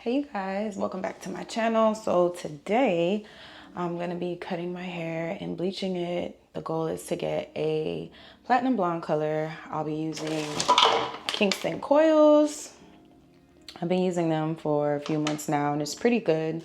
Hey you guys, welcome back to my channel. So today I'm gonna be cutting my hair and bleaching it. The goal is to get a platinum blonde color. I'll be using Kinks and Coils. I've been using them for a few months now and it's pretty good.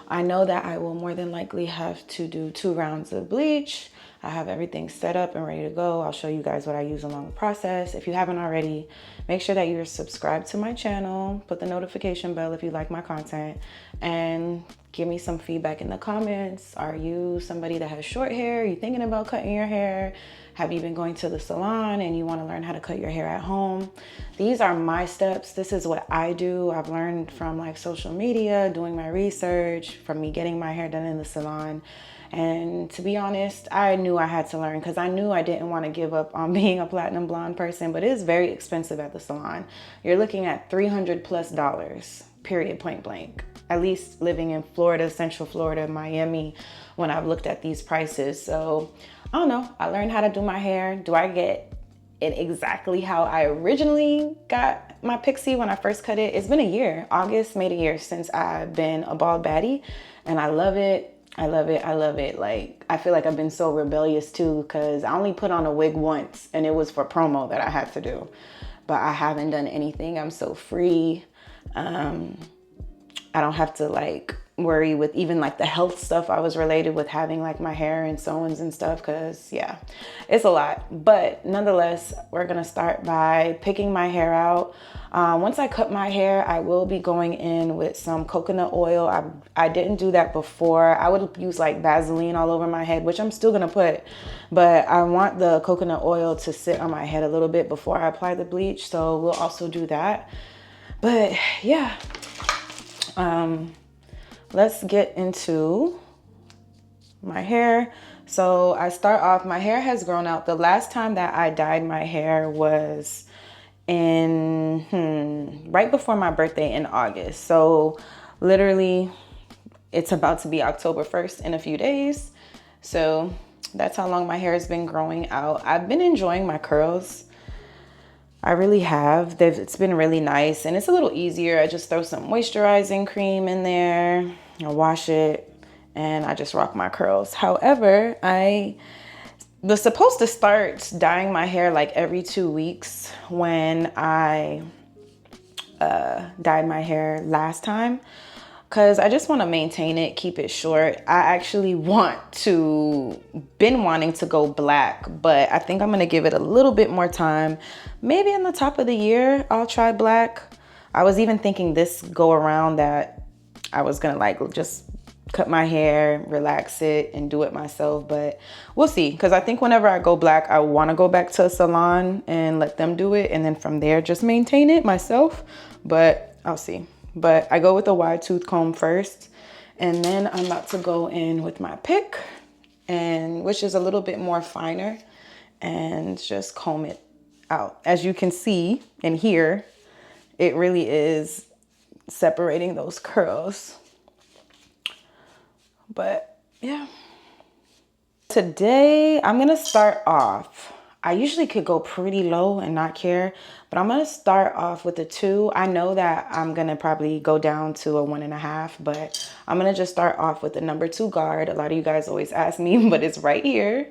I know that I will more than likely have to do 2 rounds of bleach. I have everything set up and ready to go. I'll show you guys what I use along the process. If you haven't already, make sure that you're subscribed to my channel, put the notification bell if you like my content, and give me some feedback in the comments. Are you somebody that has short hair? Are you thinking about cutting your hair? Have you been going to the salon and you want to learn how to cut your hair at home? These are my steps. This is what I do. I've learned from like social media, doing my research, from me getting my hair done in the salon. And to be honest, I knew I had to learn because I knew I didn't want to give up on being a platinum blonde person, but it is very expensive at the salon. You're looking at $300+, period, point blank. At least living in Florida, Central Florida, Miami, when I've looked at these prices. So I don't know, I learned how to do my hair. Do I get it exactly how I originally got my pixie when I first cut it? It's been a year. August made a year since I've been a bald baddie and I love it. I love it. I love it. Like, I feel like I've been so rebellious too because I only put on a wig once and it was for promo that I had to do. But I haven't done anything. I'm so free. I don't have to like worry with even like the health stuff I was related with having like my hair and sew-ins and stuff because yeah, it's a lot. But nonetheless, we're gonna start by picking my hair out. Once I cut my hair, I will be going in with some coconut oil. I didn't do that before. I would use like Vaseline all over my head, which I'm still gonna put, but I want the coconut oil to sit on my head a little bit before I apply the bleach. So we'll also do that. But yeah, let's get into my hair. So I start off, my hair has grown out. The last time that I dyed my hair was in right before my birthday in August. So literally it's about to be October 1st in a few days. So that's how long my hair has been growing out. I've been enjoying my curls. I really have. It's been really nice and it's a little easier. I just throw some moisturizing cream in there, I wash it, and I just rock my curls. However, I was supposed to start dyeing my hair like every 2 weeks when I dyed my hair last time because I just want to maintain it, keep it short. I actually been wanting to go black, but I think I'm going to give it a little bit more time. Maybe in the top of the year, I'll try black. I was even thinking this go around that I was going to like just cut my hair, relax it, and do it myself, but we'll see. Because I think whenever I go black, I want to go back to a salon and let them do it, and then from there, just maintain it myself, but I'll see. But I go with a wide tooth comb first, and then I'm about to go in with my pick, and which is a little bit more finer, and just comb it out. As you can see and hear, it really is separating those curls. But yeah, today I'm gonna start off. I usually could go pretty low and not care, but I'm gonna start off with a 2. I know that I'm gonna probably go down to a 1.5, but I'm gonna just start off with the number 2 guard. A lot of you guys always ask me, but it's right here.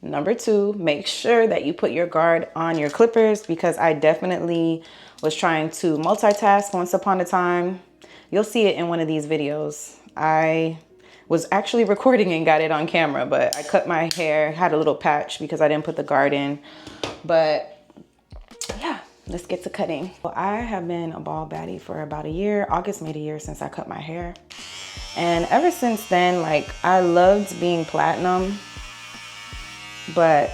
Number 2, make sure that you put your guard on your clippers because I definitely was trying to multitask once upon a time. You'll see it in one of these videos. I was actually recording and got it on camera, but I cut my hair, had a little patch because I didn't put the guard in. But yeah, let's get to cutting. Well, I have been a bald baddie for about a year. August made a year since I cut my hair. And ever since then, like, I loved being platinum, but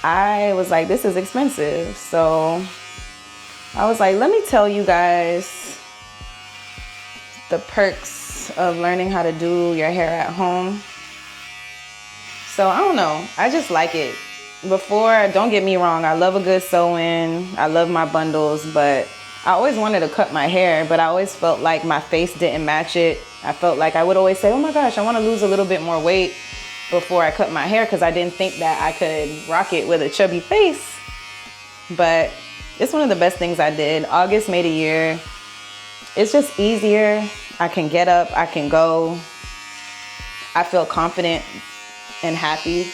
I was like, this is expensive. So I was like, let me tell you guys the perks of learning how to do your hair at home. So I don't know, I just like it. Before, don't get me wrong, I love a good sew-in, I love my bundles, but I always wanted to cut my hair, but I always felt like my face didn't match it. I felt like I would always say, oh my gosh, I want to lose a little bit more weight before I cut my hair because I didn't think that I could rock it with a chubby face. But it's one of the best things I did. August made a year. it's just easier. I can get up, I can go. I feel confident and happy.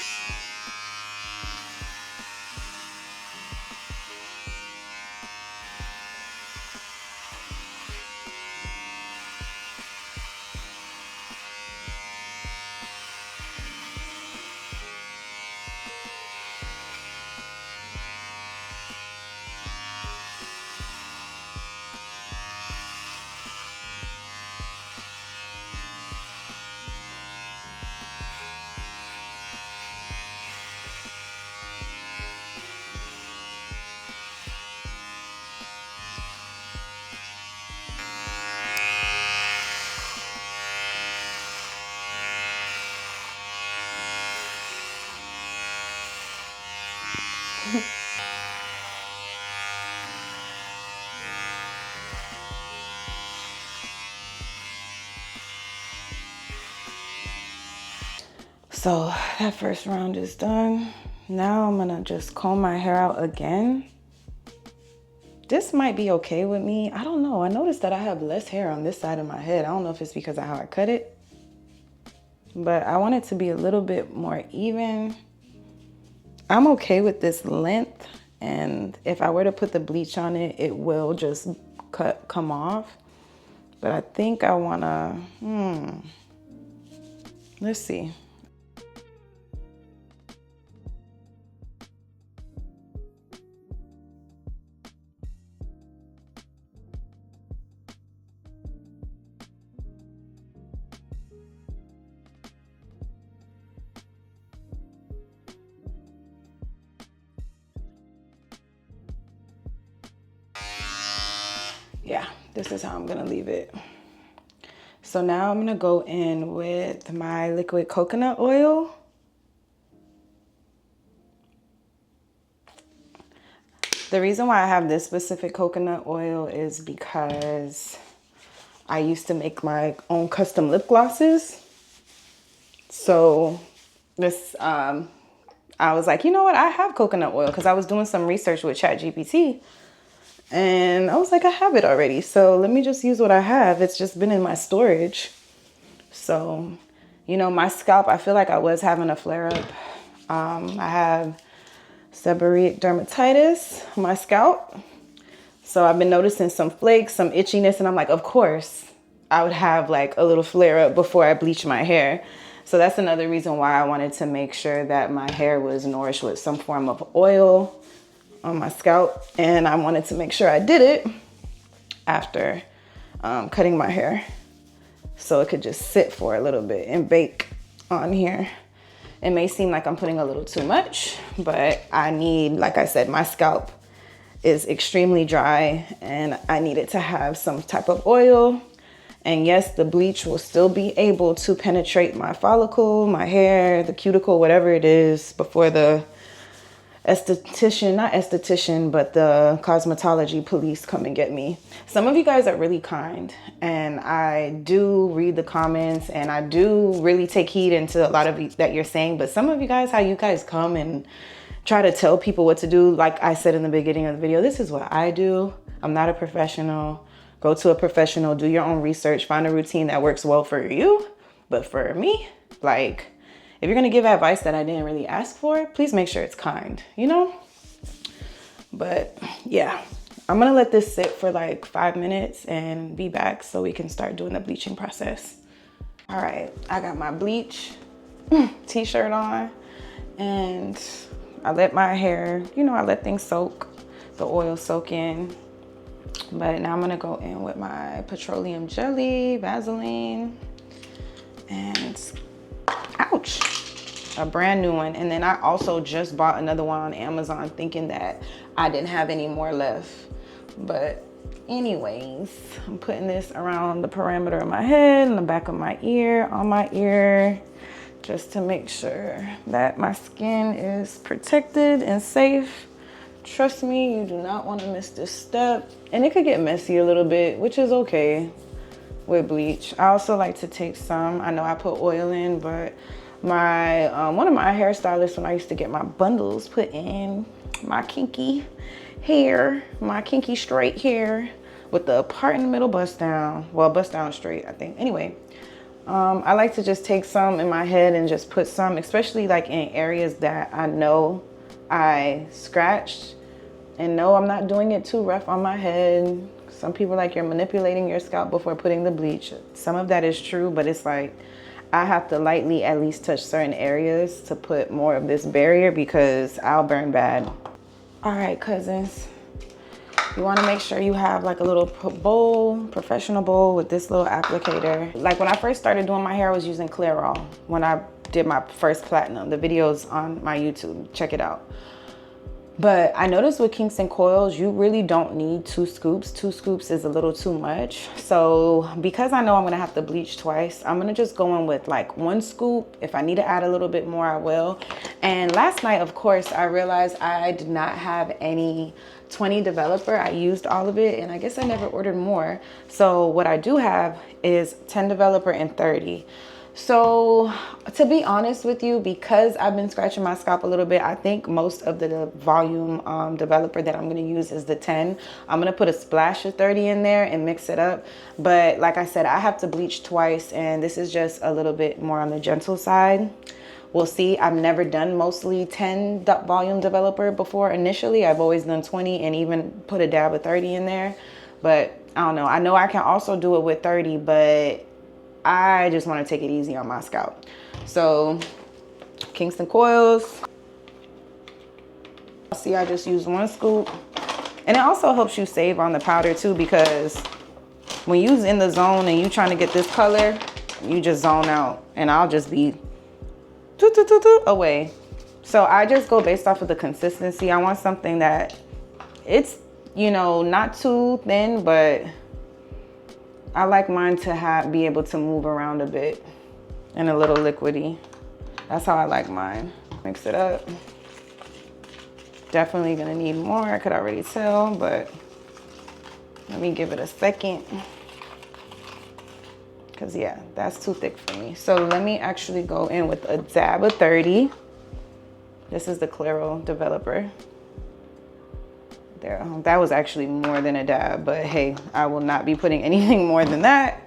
So that first round is done. Now I'm gonna just comb my hair out again. This might be okay with me. I don't know. I noticed that I have less hair on this side of my head. I don't know if it's because of how I cut it, but I want it to be a little bit more even. I'm okay with this length, and if I were to put the bleach on it, it will just come off. But I think I wanna, let's see. Yeah, this is how I'm gonna leave it. So now I'm gonna go in with my liquid coconut oil. The reason why I have this specific coconut oil is because I used to make my own custom lip glosses. So this, I was like, you know what? I have coconut oil because I was doing some research with ChatGPT. And I was like, I have it already. So let me just use what I have. It's just been in my storage. So, you know, my scalp, I feel like I was having a flare up. I have seborrheic dermatitis on my scalp. So I've been noticing some flakes, some itchiness. And I'm like, of course, I would have like a little flare up before I bleach my hair. So that's another reason why I wanted to make sure that my hair was nourished with some form of oil on my scalp, and I wanted to make sure I did it after cutting my hair so it could just sit for a little bit and bake on here. It may seem like I'm putting a little too much, but I need, like I said, my scalp is extremely dry and I need it to have some type of oil. And yes, the bleach will still be able to penetrate my follicle, my hair, the cuticle, whatever it is, before the esthetician, not esthetician, but the cosmetology police come and get me. Some of you guys are really kind, and I do read the comments and I do really take heed into a lot of that you're saying, but some of you guys, how you guys come and try to tell people what to do. Like I said in the beginning of the video, this is what I do. I'm not a professional. Go to a professional, do your own research, find a routine that works well for you. But for me, like, if you're gonna give advice that I didn't really ask for, please make sure it's kind, you know? But yeah, I'm gonna let this sit for like 5 minutes and be back so we can start doing the bleaching process. All right, I got my bleach t-shirt on and I let my hair, you know, I let things soak, the oil soak in. But now I'm gonna go in with my petroleum jelly, Vaseline, and ouch, a brand new one. And then I also just bought another one on Amazon thinking that I didn't have any more left. But anyways, I'm putting this around the perimeter of my head and the back of my ear, on my ear, just to make sure that my skin is protected and safe. Trust me, you do not want to miss this step. And it could get messy a little bit, which is okay with bleach. I also like to take some, I know I put oil in, but my one of my hairstylists, when I used to get my bundles put in my kinky hair, my kinky straight hair, with the part in the middle bust down. Well, bust down straight, I think. Anyway, I like to just take some in my head and just put some, especially like in areas that I know I scratched, and no, I'm not doing it too rough on my head. Some people like you're manipulating your scalp before putting the bleach. Some of that is true, but it's like I have to lightly at least touch certain areas to put more of this barrier because I'll burn bad. All right, cousins. You want to make sure you have like a little bowl, professional bowl with this little applicator. Like when I first started doing my hair, I was using Clairol when I did my first platinum. The video's on my YouTube, check it out. But I noticed with Kinks and Coils, you really don't need 2 scoops. 2 scoops is a little too much. So because I know I'm gonna have to bleach twice, I'm gonna just go in with like 1 scoop. If I need to add a little bit more, I will. And last night, of course, I realized I did not have any 20 developer. I used all of it, and I guess I never ordered more. So what I do have is 10 developer and 30. So to be honest with you, because I've been scratching my scalp a little bit, I think most of the volume developer that I'm going to use is the 10. I'm going to put a splash of 30 in there and mix it up. But like I said, I have to bleach twice, and this is just a little bit more on the gentle side. We'll see. I've never done mostly 10 volume developer before. Initially, I've always done 20 and even put a dab of 30 in there. But I don't know. I know I can also do it with 30, but I just want to take it easy on my scalp. So Kinks and Coils. See, I just used 1 scoop. And it also helps you save on the powder too, because when you're in the zone and you trying to get this color, you just zone out, and I'll just be away. So I just go based off of the consistency. I want something that it's, you know, not too thin, but I like mine to be able to move around a bit and a little liquidy. That's how I like mine. Mix it up. Definitely gonna need more, I could already tell, but let me give it a second. Cause yeah, that's too thick for me. So let me actually go in with a dab of 30. This is the Clairol developer. There, that was actually more than a dab, but hey, I will not be putting anything more than that.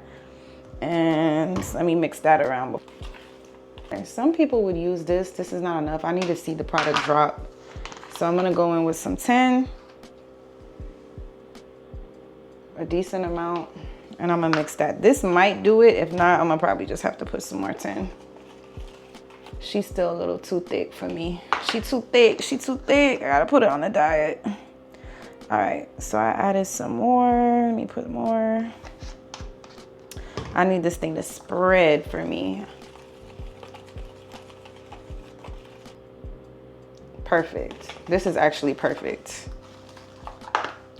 And let me mix that around. Some people would use this. This is not enough. I need to see the product drop. So I'm gonna go in with some 10, a decent amount, and I'm gonna mix that. This might do it. If not, I'm gonna probably just have to put some more 10. She's still a little too thick for me. She too thick, she too thick. I gotta put it on the diet. All right, so I added some more. Let me put more. I need this thing to spread for me. Perfect. This is actually perfect.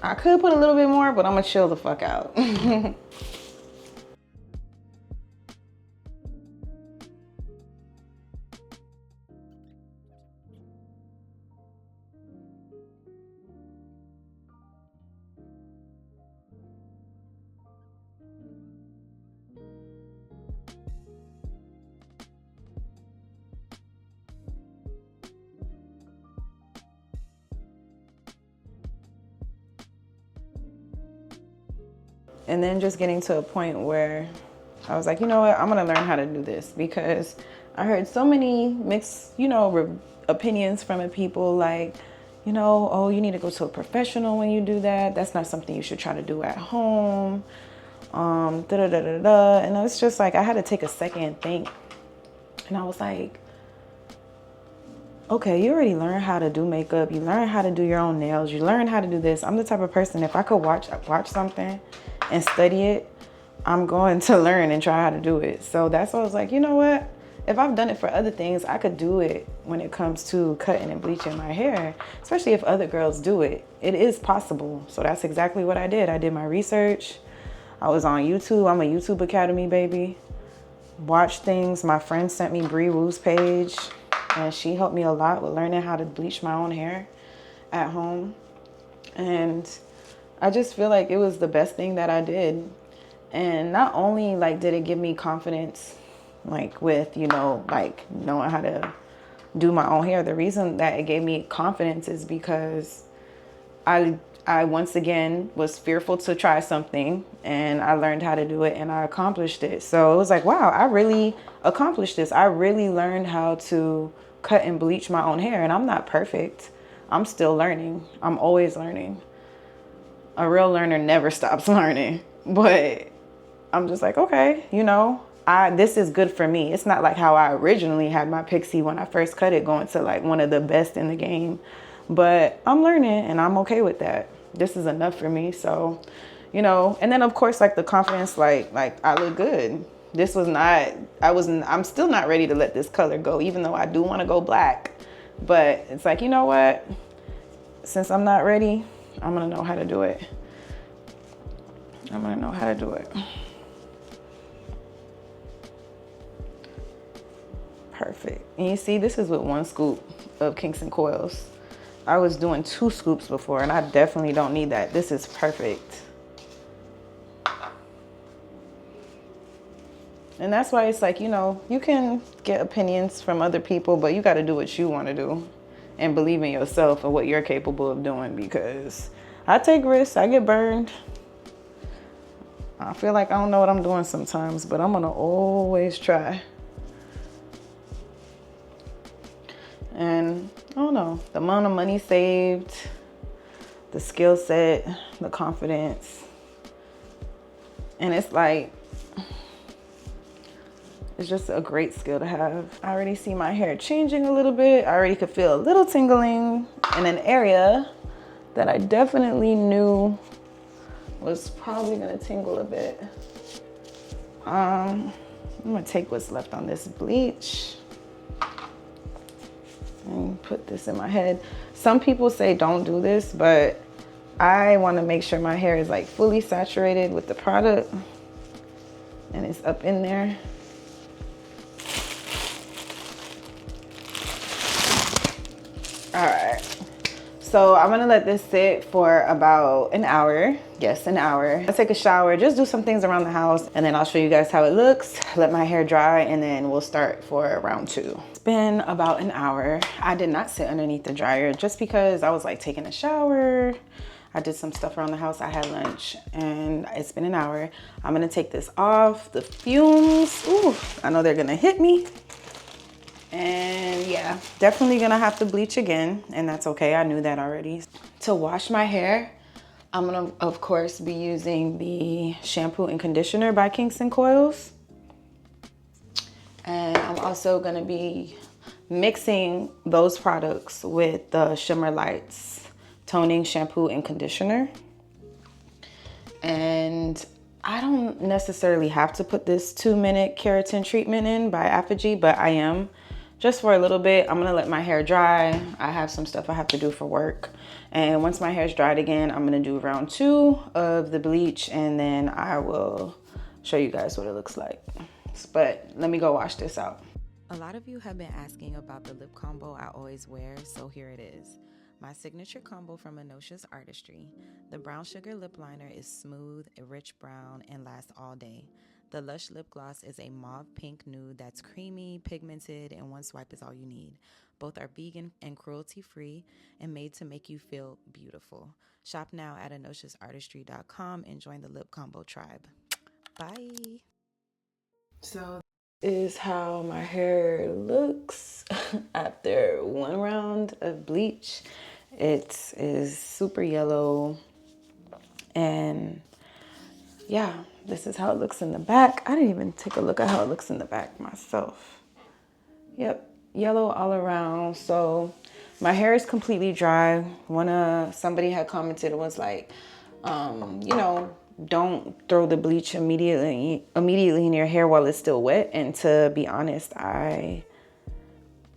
I could put a little bit more, but I'm gonna chill the fuck out. And then just getting to a point where I was like, you know what, I'm gonna learn how to do this, because I heard so many mixed, you know, opinions from people like, you know, oh, you need to go to a professional when you do that. That's not something you should try to do at home. And it's just like, I had to take a second and think. And I was like, okay, you already learned how to do makeup. You learned how to do your own nails. You learned how to do this. I'm the type of person, if I could watch something and study it, I'm going to learn and try how to do it. So that's why I was like, you know what? If I've done it for other things, I could do it when it comes to cutting and bleaching my hair, especially if other girls do it. It is possible. So that's exactly what I did. I did my research. I was on YouTube. I'm a YouTube Academy baby. Watched things. My friend sent me Bree Woo's page, and she helped me a lot with learning how to bleach my own hair at home. And I just feel like it was the best thing that I did. And not only like did it give me confidence, like with, you know, like knowing how to do my own hair, the reason that it gave me confidence is because I I once again was fearful to try something, and I learned how to do it and I accomplished it. So it was like, wow, I really accomplished this. I really learned how to cut and bleach my own hair, and I'm not perfect. I'm still learning. I'm always learning. A real learner never stops learning. But I'm just like, okay, you know, this is good for me. It's not like how I originally had my pixie when I first cut it, going to like one of the best in the game. But I'm learning and I'm okay with that. This is enough for me. So, you know, and then of course, like the confidence, like I look good. This was not, I'm still not ready to let this color go, even though I do want to go black. But it's like, you know what? Since I'm not ready, I'm going to know how to do it. I'm going to know how to do it. Perfect. And you see, this is with 1 scoop of Kinks and Coils. I was doing 2 scoops before, and I definitely don't need that. This is perfect. And that's why it's like, you know, you can get opinions from other people, but you got to do what you want to do and believe in yourself and what you're capable of doing, because I take risks. I get burned. I feel like I don't know what I'm doing sometimes, but I'm going to always try. And I don't know, the amount of money saved, the skill set, the confidence. And it's like, it's just a great skill to have. I already see my hair changing a little bit. I already could feel a little tingling in an area that I definitely knew was probably gonna tingle a bit. I'm gonna take what's left on this bleach and put this in my head. Some people say don't do this, but I want to make sure my hair is like fully saturated with the product and it's up in there. All right, so I'm gonna let this sit for about an hour. Yes, an hour. I'll take a shower, just do some things around the house, and then I'll show you guys how it looks, let my hair dry, and then we'll start for round 2. It's been about an hour. I did not sit underneath the dryer just because I was like taking a shower. I did some stuff around the house. I had lunch, and it's been an hour. I'm gonna take this off. The fumes, ooh, I know they're gonna hit me. And yeah, definitely gonna have to bleach again, and that's okay. I knew that already. To wash my hair, I'm gonna, of course, be using the shampoo and conditioner by Kinks and Coils. And I'm also gonna be mixing those products with the Shimmer Lights toning shampoo and conditioner. And I don't necessarily have to put this 2-minute keratin treatment in by Apogee, but I am. Just for a little bit. I'm gonna let my hair dry. I have some stuff I have to do for work. And once my hair's dried again, I'm gonna do round 2 of the bleach, and then I will show you guys what it looks like. But let me go wash this out. A lot of you have been asking about the lip combo I always wear, so here it is. My signature combo from Anosha's Artistry. The brown sugar lip liner is smooth, a rich brown, and lasts all day. The Lush lip gloss is a mauve pink nude that's creamy, pigmented, and one swipe is all you need. Both are vegan and cruelty-free and made to make you feel beautiful. Shop now at anoshasartistry.com and join the lip combo tribe. Bye! So this is how my hair looks after 1 round of bleach. It is super yellow, and yeah, this is how it looks in the back. I didn't even take a look at how it looks in the back myself. Yep, yellow all around. So my hair is completely dry. Somebody had commented, it was like, you know, don't throw the bleach immediately in your hair while it's still wet. And to be honest, I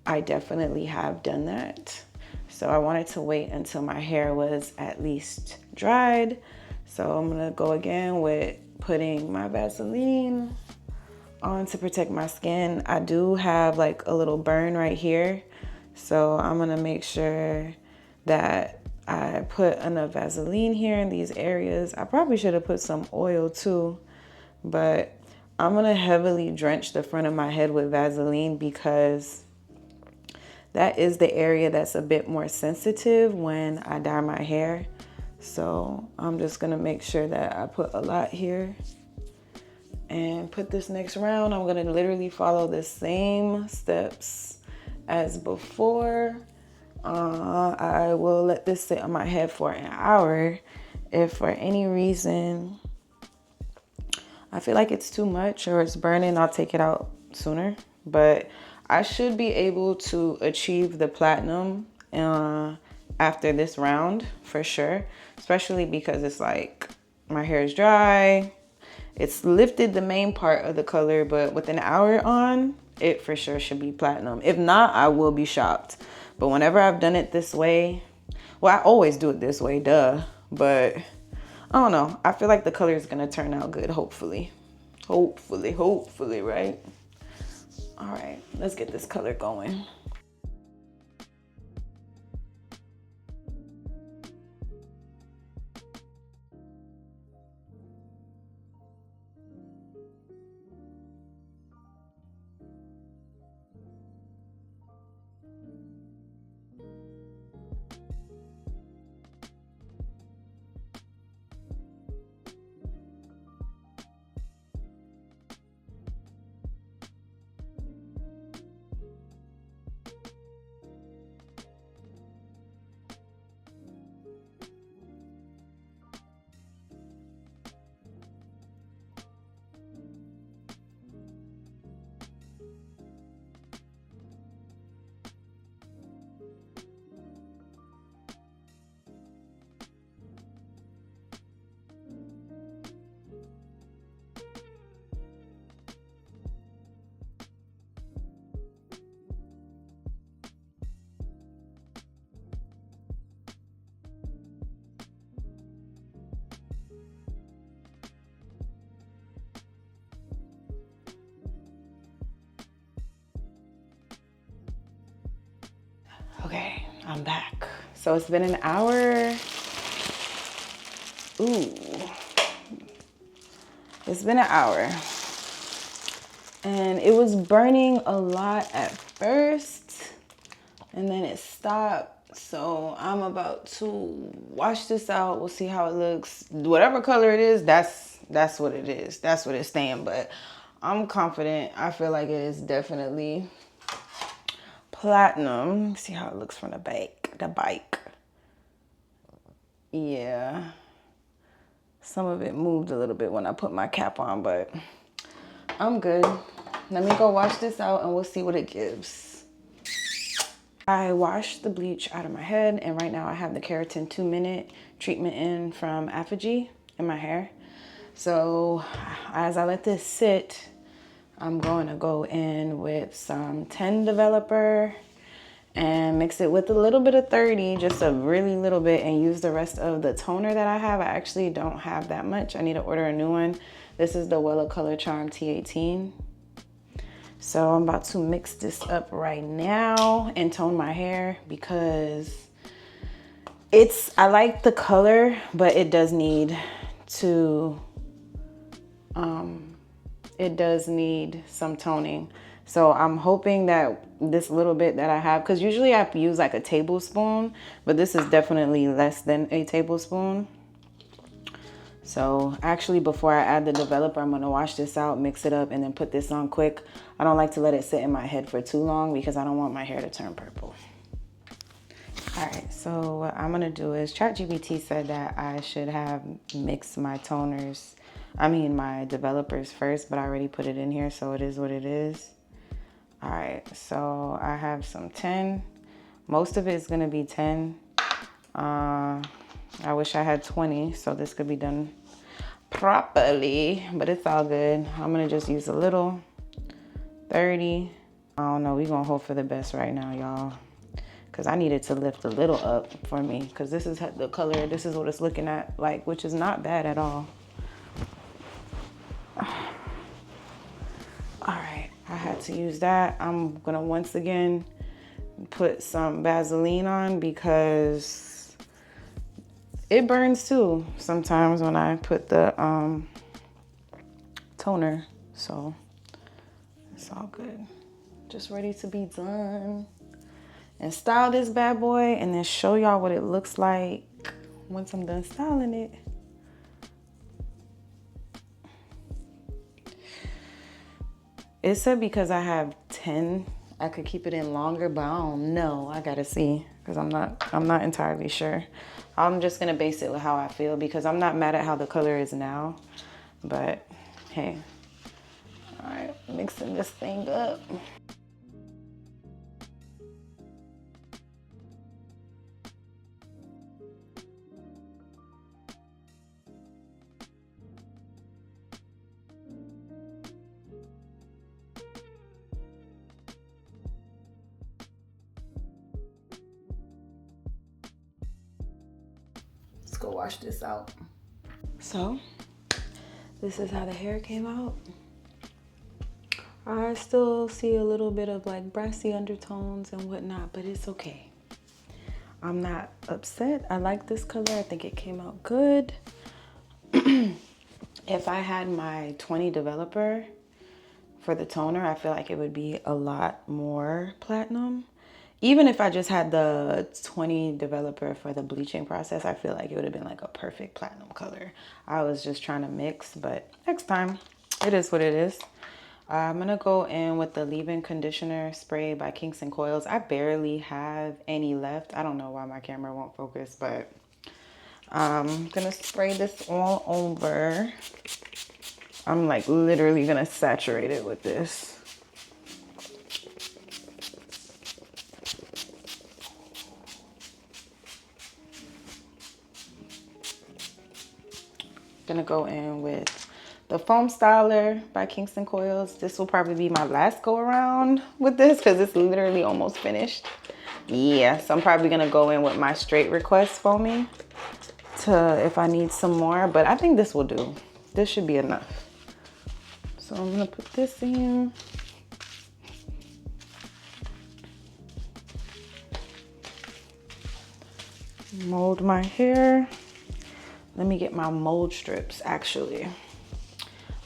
definitely have done that. So I wanted to wait until my hair was at least dried. So I'm gonna go again with putting my Vaseline on to protect my skin. I do have like a little burn right here. So I'm gonna make sure that I put enough Vaseline here in these areas. I probably should have put some oil too, but I'm gonna heavily drench the front of my head with Vaseline because that is the area that's a bit more sensitive when I dye my hair. So I'm just gonna make sure that I put a lot here and put this next round. I'm gonna literally follow the same steps as before. I will let this sit on my head for an hour. If for any reason I feel like it's too much or it's burning, I'll take it out sooner. But I should be able to achieve the platinum after this round for sure, especially because it's like my hair is dry. It's lifted the main part of the color, but with an hour on, it for sure should be platinum. If not, I will be shocked. But whenever I've done it this way, well, I always do it this way, duh. But I don't know. I feel like the color is gonna turn out good, hopefully. Hopefully, right? All right, let's get this color going. Okay, I'm back. So it's been an hour. Ooh, it's been an hour. And it was burning a lot at first, and then it stopped. So I'm about to wash this out. We'll see how it looks. Whatever color it is, that's what it is. That's what it's staying. But I'm confident. I feel like it is definitely platinum. See how it looks from the back. The bike. Yeah. Some of it moved a little bit when I put my cap on, but I'm good. Let me go wash this out and we'll see what it gives. I washed the bleach out of my head, and right now I have the keratin 2-minute treatment in from Apogee in my hair. So as I let this sit, I'm going to go in with some 10 developer and mix it with a little bit of 30, just a really little bit, and use the rest of the toner that I have. I actually don't have that much. I need to order a new one. This is the Wella Color Charm T18. So I'm about to mix this up right now and tone my hair because I like the color, but it does need to, it does need some toning. So I'm hoping that this little bit that I have, because usually I use like a tablespoon, but this is definitely less than a tablespoon. So actually, before I add the developer, I'm gonna wash this out, mix it up, and then put this on quick. I don't like to let it sit in my head for too long because I don't want my hair to turn purple. All right, so what I'm gonna do is, ChatGPT said that I should have mixed my toners, my developers first, but I already put it in here, so it is what it is. All right, so I have some 10. Most of it is gonna be 10. I wish I had 20, so this could be done properly, but it's all good. I'm gonna just use a little 30. I don't know, we're gonna hope for the best right now, y'all, because I needed to lift a little up for me, because this is the color, this is what it's looking at like, which is not bad at all. All right, I had to use that. I'm gonna once again put some Vaseline on because it burns too sometimes when I put the toner. So it's all good. Just ready to be done and style this bad boy and then show y'all what it looks like once I'm done styling it. It said because I have 10, I could keep it in longer, but I don't know. I gotta see, because I'm not entirely sure. I'm just gonna base it with how I feel, because I'm not mad at how the color is now, but hey. All right, mixing this thing up. Let's go wash this out. So, this is how the hair came out. I still see a little bit of like brassy undertones and whatnot, but it's okay. I'm not upset. I like this color. I think it came out good. If I had my 20 developer for the toner, I feel like it would be a lot more platinum. Even if I just had the 20 developer for the bleaching process, I feel like it would have been like a perfect platinum color. I was just trying to mix, but next time, it is what it is. I'm gonna go in with the leave-in conditioner spray by Kinks and Coils. I barely have any left. I don't know why my camera won't focus, but I'm gonna spray this all over. I'm like literally gonna saturate it with this. Gonna go in with the foam styler by Kinks and Coils. This will probably be my last go around with this because it's literally almost finished. Yeah, so I'm probably gonna go in with my straight request foaming to if I need some more, but I think this will do. This should be enough. So I'm gonna put this in. Mold my hair. Let me get my mold strips actually.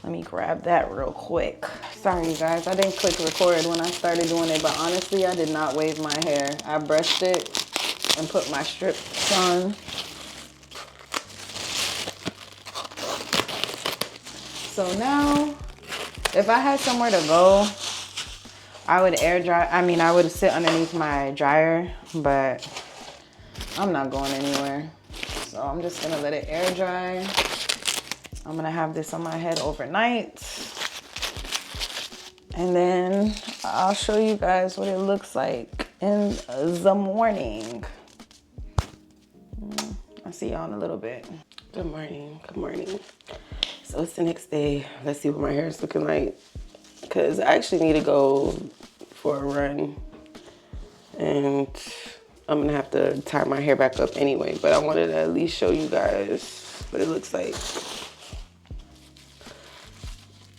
Let me grab that real quick. Sorry you guys, I didn't click record when I started doing it, but honestly, I did not wave my hair. I brushed it and put my strips on. So now, if I had somewhere to go, I would air dry. I would sit underneath my dryer, but I'm not going anywhere. So I'm just gonna let it air dry. I'm gonna have this on my head overnight. And then I'll show you guys what it looks like in the morning. I'll see y'all in a little bit. Good morning, good morning. So it's the next day. Let's see what my hair is looking like. Cause I actually need to go for a run. And I'm gonna have to tie my hair back up anyway. But I wanted to at least show you guys what it looks like.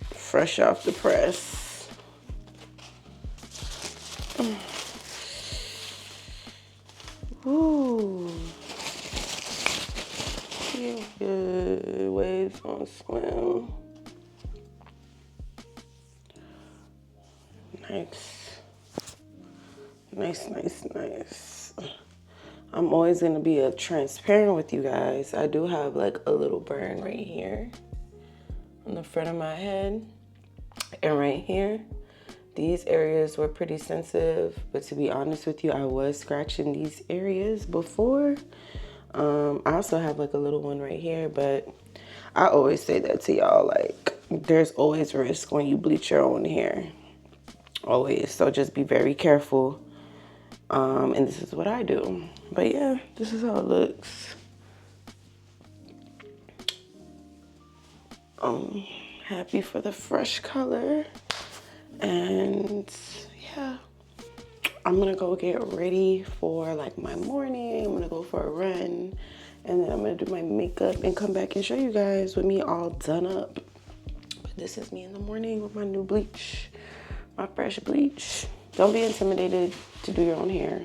Fresh off the press. Ooh. Feel good. Waves on swim. Nice. Nice, nice, nice. I'm always gonna be transparent with you guys. I do have like a little burn right here on the front of my head and right here. These areas were pretty sensitive, but to be honest with you, I was scratching these areas before. I also have like a little one right here, but I always say that to y'all, like there's always risk when you bleach your own hair. Always. So just be very careful. And this is what I do. But yeah, this is how it looks. Happy for the fresh color. And yeah, I'm gonna go get ready for like my morning. I'm gonna go for a run, and then I'm gonna do my makeup and come back and show you guys with me all done up. But this is me in the morning with my new bleach, my fresh bleach. Don't be intimidated to do your own hair.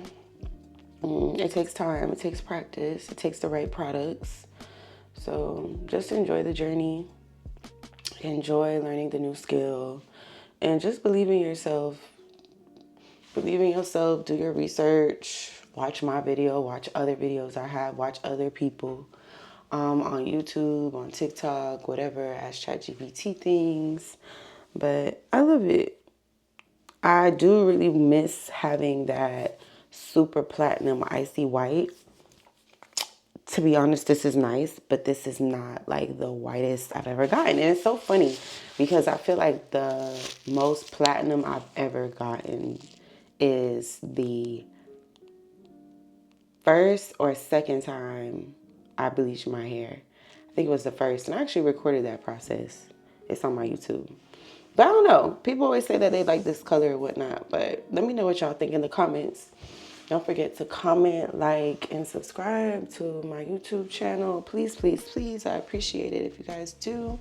It takes time, it takes practice, it takes the right products. So just enjoy the journey, enjoy learning the new skill, and just believe in yourself. Believe in yourself, do your research, watch my video, watch other videos I have, watch other people on YouTube, on TikTok, whatever, ask ChatGPT things. But I love it. I do really miss having that super platinum icy white. To be honest, this is nice, but this is not like the whitest I've ever gotten. And it's so funny because I feel like the most platinum I've ever gotten is the first or second time I bleached my hair. I think it was the first, and I actually recorded that process. It's on my YouTube. But I don't know. People always say that they like this color or whatnot, but let me know what y'all think in the comments. Don't forget to comment, like, and subscribe to my YouTube channel. Please, please, please. I appreciate it if you guys do.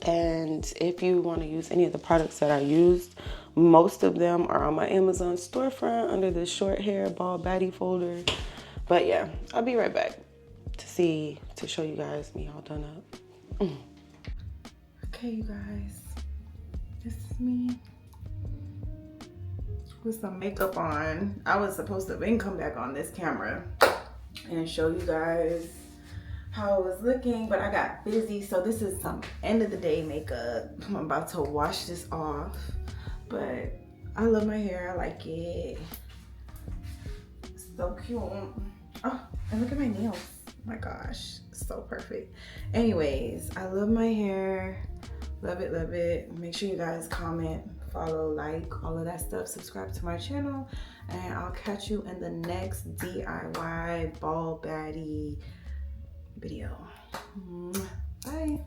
And if you want to use any of the products that I used, most of them are on my Amazon storefront under the short hair bald baddie folder. But yeah, I'll be right back to show you guys me all done up. Okay, you guys, this is me with some makeup on. I was supposed to then come back on this camera and show you guys how it was looking, but I got busy. So this is some end of the day makeup. I'm about to wash this off, but I love my hair. I like it. It's so cute. Oh, and look at my nails. Oh my gosh, so perfect. Anyways, I love my hair. Love it, love it. Make sure you guys comment, follow, like, all of that stuff. Subscribe to my channel, and I'll catch you in the next DIY bald baddie video. Bye.